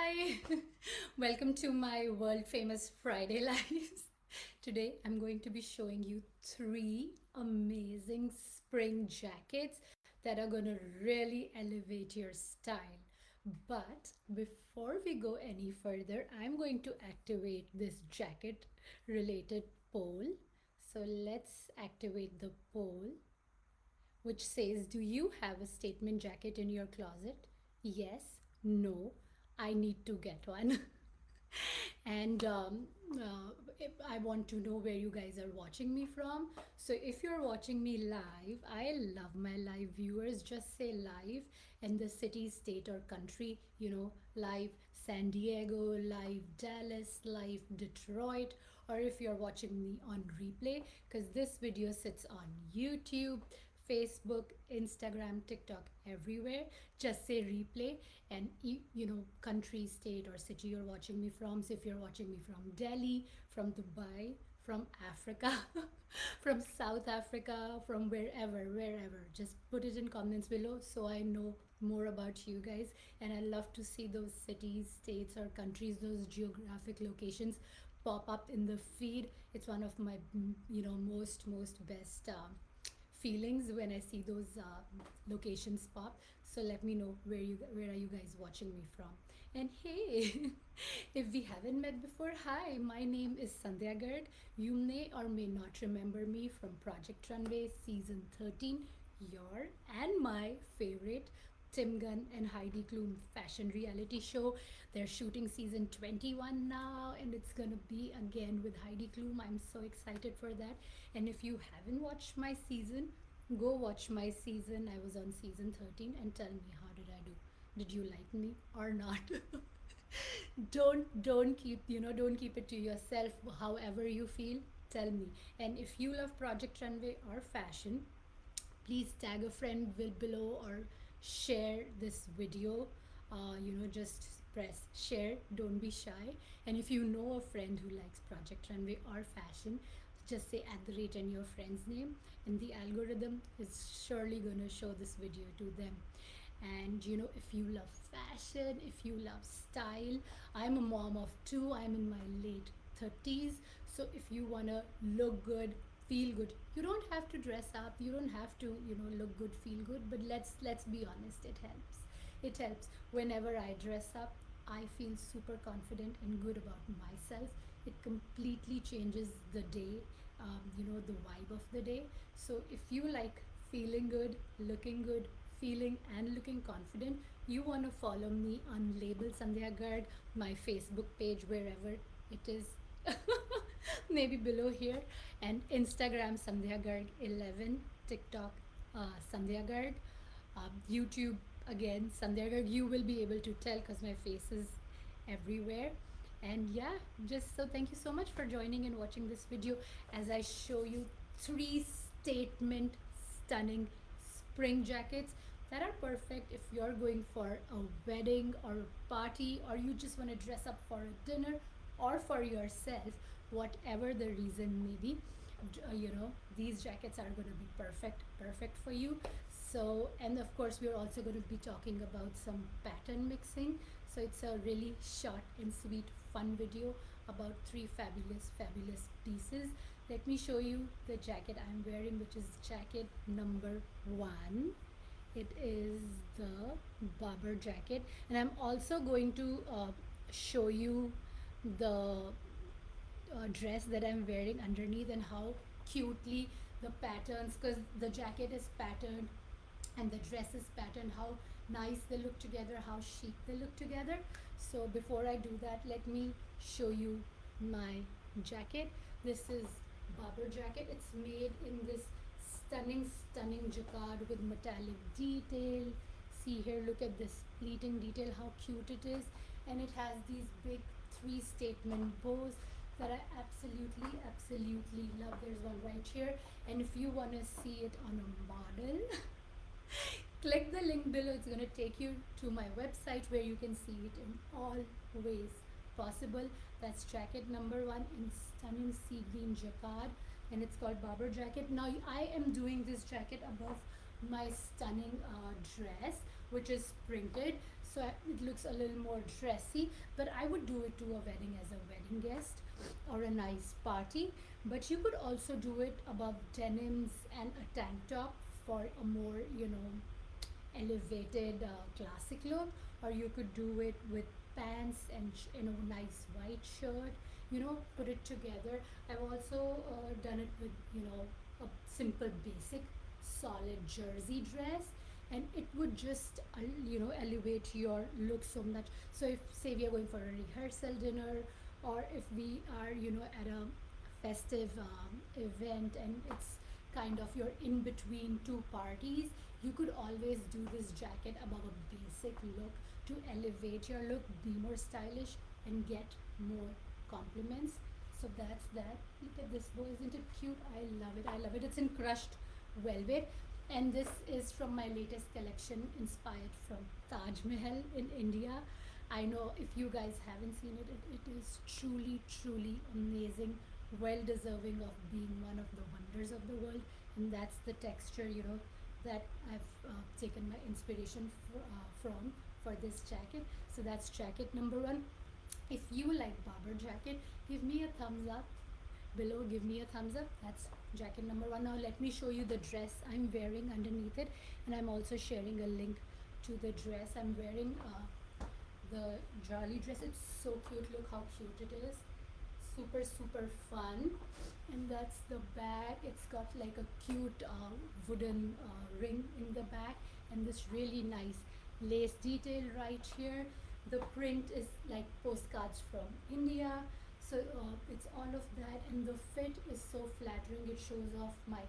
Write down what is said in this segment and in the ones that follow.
Hi, welcome to my world famous Friday Lives. Today I'm going to be showing you three amazing spring jackets that are going to really elevate your style. But before we go any further, I'm going to activate this jacket related poll. So let's activate the poll which says, do you have a statement jacket in your closet? Yes, no, I need to get one. and I want to know where you guys are watching me from. So if you're watching me live, I love my live viewers. Just say live and the city, state, or country, live San Diego, live Dallas, live Detroit, or if you're watching me on replay, because this video sits on YouTube, Facebook, Instagram, TikTok, everywhere. Just say replay and country, state, or city you're watching me from. So if you're watching me from Delhi, from Dubai, from Africa, from South Africa, from wherever, just put it in comments below so I know more about you guys. And I love to see those cities, states, or countries, those geographic locations pop up in the feed. It's one of my most best feelings when I see those locations pop. So let me know where are you guys watching me from. And hey, if we haven't met before, hi, my name is Sandhya Garg. You may or may not remember me from Project Runway season 13, your and my favorite Tim Gunn and Heidi Klum fashion reality show. They're shooting season 21 now, and it's gonna be again with Heidi Klum. I'm so excited for that. And if you haven't watched my season, go watch my season. I was on season 13 and tell me, how did I do? Did you like me or not? Don't keep it to yourself. However you feel, tell me. And if you love Project Runway or fashion, please tag a friend below or share this video. Just press share, don't be shy. And if you know a friend who likes Project Runway or fashion, just say at the rate and your friend's name, and the algorithm is surely going to show this video to them. And if you love fashion, if you love style, I'm a mom of two, I'm in my late 30s. So if you want to look good, feel good, you don't have to dress up, you don't have to look good, feel good, but let's be honest, it helps. Whenever I dress up, I feel super confident and good about myself. It completely changes the day, the vibe of the day. So if you like feeling good, looking good, feeling and looking confident, you want to follow me on Label Sandhya Garg, my Facebook page, wherever it is. Maybe below here. And Instagram Sandhya Garg 11, TikTok Sandhya Garg, YouTube again Sandhya Garg. You will be able to tell because my face is everywhere. And yeah, just so thank you so much for joining and watching this video as I show you three statement stunning spring jackets that are perfect if you're going for a wedding or a party, or you just want to dress up for a dinner or for yourself, whatever the reason may be. These jackets are going to be perfect for you. So, and of course we're also going to be talking about some pattern mixing. So it's a really short and sweet fun video about three fabulous pieces. Let me show you the jacket I'm wearing, which is jacket number 1. It is the Barber jacket, and I'm also going to show you the dress that I'm wearing underneath and how cutely the patterns, because the jacket is patterned and the dress is patterned, how nice they look together, how chic they look together. So before I do that, let me show you my jacket. This is Barber jacket. It's made in this stunning jacquard with metallic detail. See here, look at this pleating detail, how cute it is. And it has these big 3 statement bows that I absolutely love. There's one right here. And if you want to see it on a model, click the link below. It's going to take you to my website where you can see it in all ways possible. That's jacket number 1 in stunning sea green jacquard, and it's called Barber jacket. Now I am doing this jacket above my stunning dress, which is printed. so it looks a little more dressy. But I would do it to a wedding as a wedding guest or a nice party. But you could also do it above denims and a tank top for a more, elevated classic look. Or you could do it with pants and nice white shirt, put it together. I've also done it with, a simple basic solid jersey dress, and it would just elevate your look so much. So if, say, we are going for a rehearsal dinner, or if we are, at a festive event, and it's kind of you're in between two parties, you could always do this jacket above a basic look to elevate your look, be more stylish, and get more compliments. So that's that. Look at this bow, isn't it cute? I love it. I love it. It's in crushed velvet, and this is from my latest collection, inspired from Taj Mahal in India. I know if you guys haven't seen it, it is truly, truly amazing, well deserving of being one of the wonders of the world. And that's the texture, that I've taken my inspiration from for this jacket. So that's jacket number one. If you like barber jacket, give me a thumbs up below. Give me a thumbs up. That's jacket number one. Now let me show you the dress I'm wearing underneath it, and I'm also sharing a link to the dress I'm wearing. The jolly dress. It's so cute. Look how cute it is. Super, super fun. And that's the bag. It's got like a cute wooden ring in the back, and this really nice lace detail right here. The print is like postcards from India. So it's all of that, and the fit is so flattering. It shows off my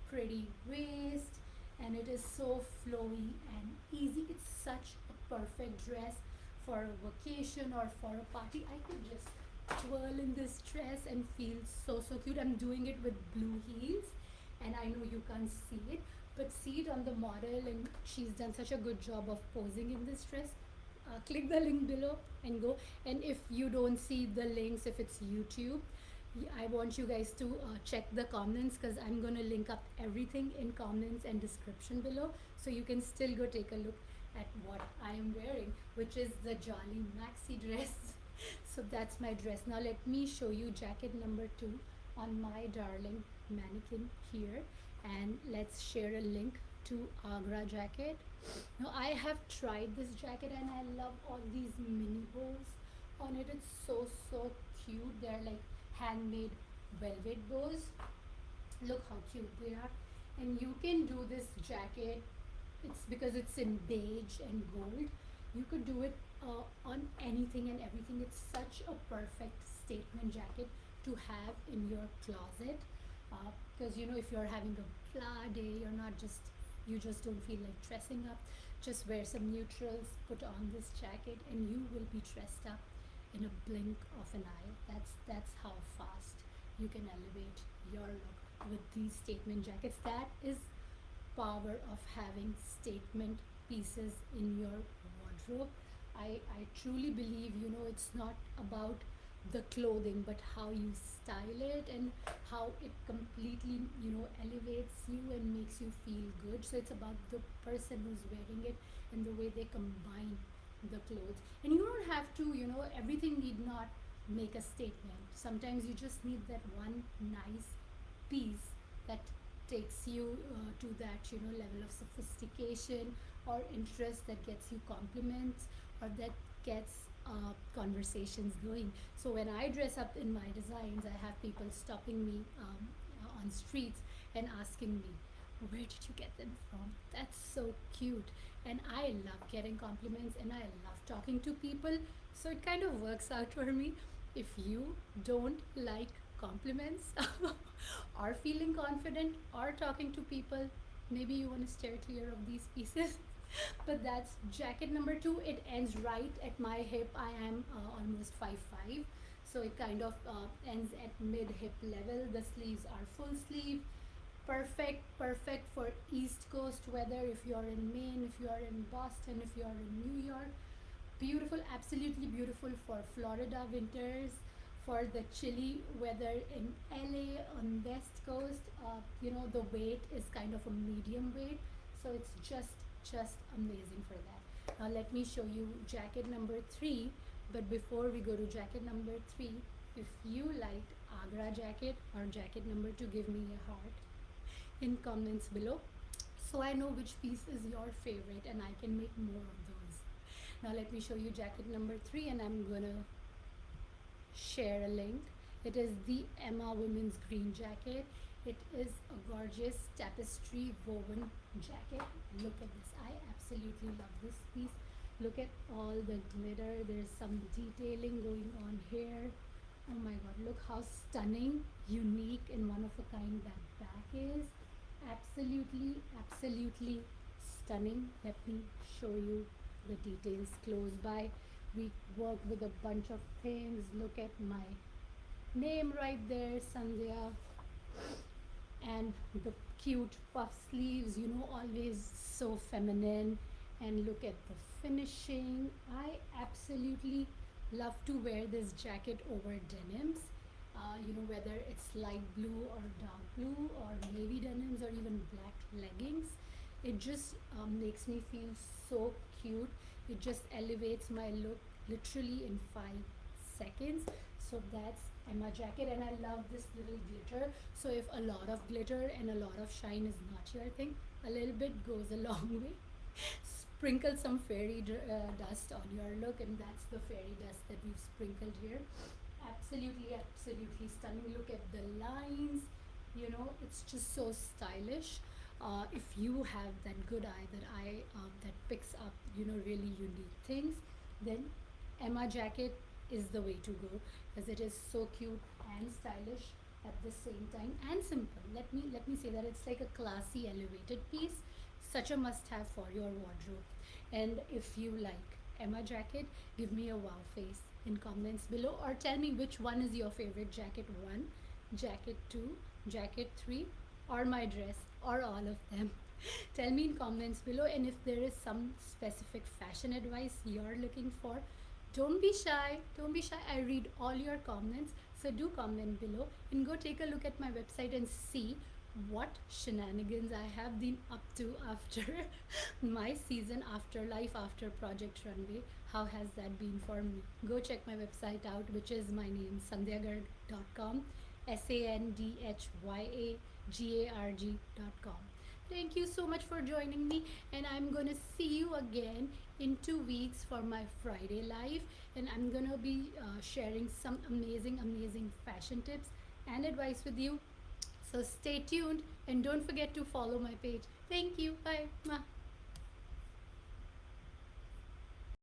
pretty waist, and it is so flowy and easy. It's such a perfect dress for a vacation or for a party. I could just twirl in this dress and feel so, so cute. I'm doing it with blue heels, and I know you can't see it, but see it on the model, and she's done such a good job of posing in this dress. Click the link below and go. And if you don't see the links, if it's YouTube, I want you guys to check the comments, because I'm going to link up everything in comments and description below, so you can still go take a look at what I am wearing, which is the Jolly Maxi dress. So that's my dress. Now let me show you jacket number two on my darling mannequin here, and let's share a link to Agra jacket. Now I have tried this jacket, and I love all these mini bows on it. It's so, so cute. They're like handmade velvet bows. Look how cute they are. And you can do this jacket, it's because it's in beige and gold. You could do it on anything and everything. It's such a perfect statement jacket to have in your closet, because if you're having a blah day, you just don't feel like dressing up, just wear some neutrals, put on this jacket, and you will be dressed up in a blink of an eye. That's how fast you can elevate your look with these statement jackets. That is power of having statement pieces in your wardrobe. I truly believe, it's not about the clothing, but how you style it, and how it completely, elevates you and makes you feel good. So it's about the person who's wearing it and the way they combine the clothes. And you don't have to, everything need not make a statement. Sometimes you just need that one nice piece that takes you to that level of sophistication or interest, that gets you compliments, or that gets conversations going. So when I dress up in my designs, I have people stopping me on streets and asking me, where did you get them from? That's so cute. And I love getting compliments, and I love talking to people. So it kind of works out for me. If you don't like compliments or feeling confident or talking to people, maybe you want to steer clear of these pieces. But that's jacket number two. It ends right at my hip. I am almost 5'5", so it kind of ends at mid hip level. The sleeves are full sleeve. Perfect for East Coast weather. If you're in Maine, if you're in Boston, if you're in New York, beautiful, absolutely beautiful for Florida winters, for the chilly weather in LA on West Coast. The weight is kind of a medium weight, so it's just amazing for that. Now let me show you jacket number 3. But before we go to jacket number 3, if you liked Agra jacket or jacket number 2, give me a heart in comments below, so I know which piece is your favorite and I can make more of those. Now let me show you jacket number 3, and I'm gonna share a link. It is the Emma Women's Green jacket. It is a gorgeous tapestry woven jacket. Look at this. I absolutely love this piece. Look at all the glitter. There's some detailing going on here. Oh my god, look how stunning, unique, and one of a kind that back is. Absolutely, absolutely stunning. Let me show you the details close by. We work with a bunch of things. Look at my name right there, Sandhya, and the cute puff sleeves, always so feminine. And look at the finishing. I absolutely love to wear this jacket over denims. Whether it's light blue or dark blue, or navy denims, or even black leggings. It just makes me feel so cute. It just elevates my look literally in 5 seconds. So that's Emma jacket, and I love this little glitter. So if a lot of glitter and a lot of shine is not your thing, a little bit goes a long way. Sprinkle some dust on your look, and that's the fairy dust that we've sprinkled here. Absolutely, absolutely stunning. Look at the lines. It's just so stylish. If you have that good eye, that picks up really unique things, then Emma jacket is the way to go, because it is so cute and stylish at the same time, and simple. Let me say that it's like a classy elevated piece, such a must have for your wardrobe. And if you like Emma jacket, give me a wow face in comments below, or tell me which one is your favorite: jacket 1, jacket 2, jacket 3, or my dress, or all of them. Tell me in comments below. And if there is some specific fashion advice you're looking for, don't be shy. Don't be shy. I read all your comments. So do comment below, and go take a look at my website and see what shenanigans I have been up to after my season, after life, after Project Runway. How has that been for me? Go check my website out, which is my name, sandhyagarg.com, sandhyagarg.com. Thank you so much for joining me, and I'm gonna see you again in 2 weeks for my Friday live, and I'm gonna be sharing some amazing, amazing fashion tips and advice with you. So stay tuned, and don't forget to follow my page. Thank you. Bye. Mwah.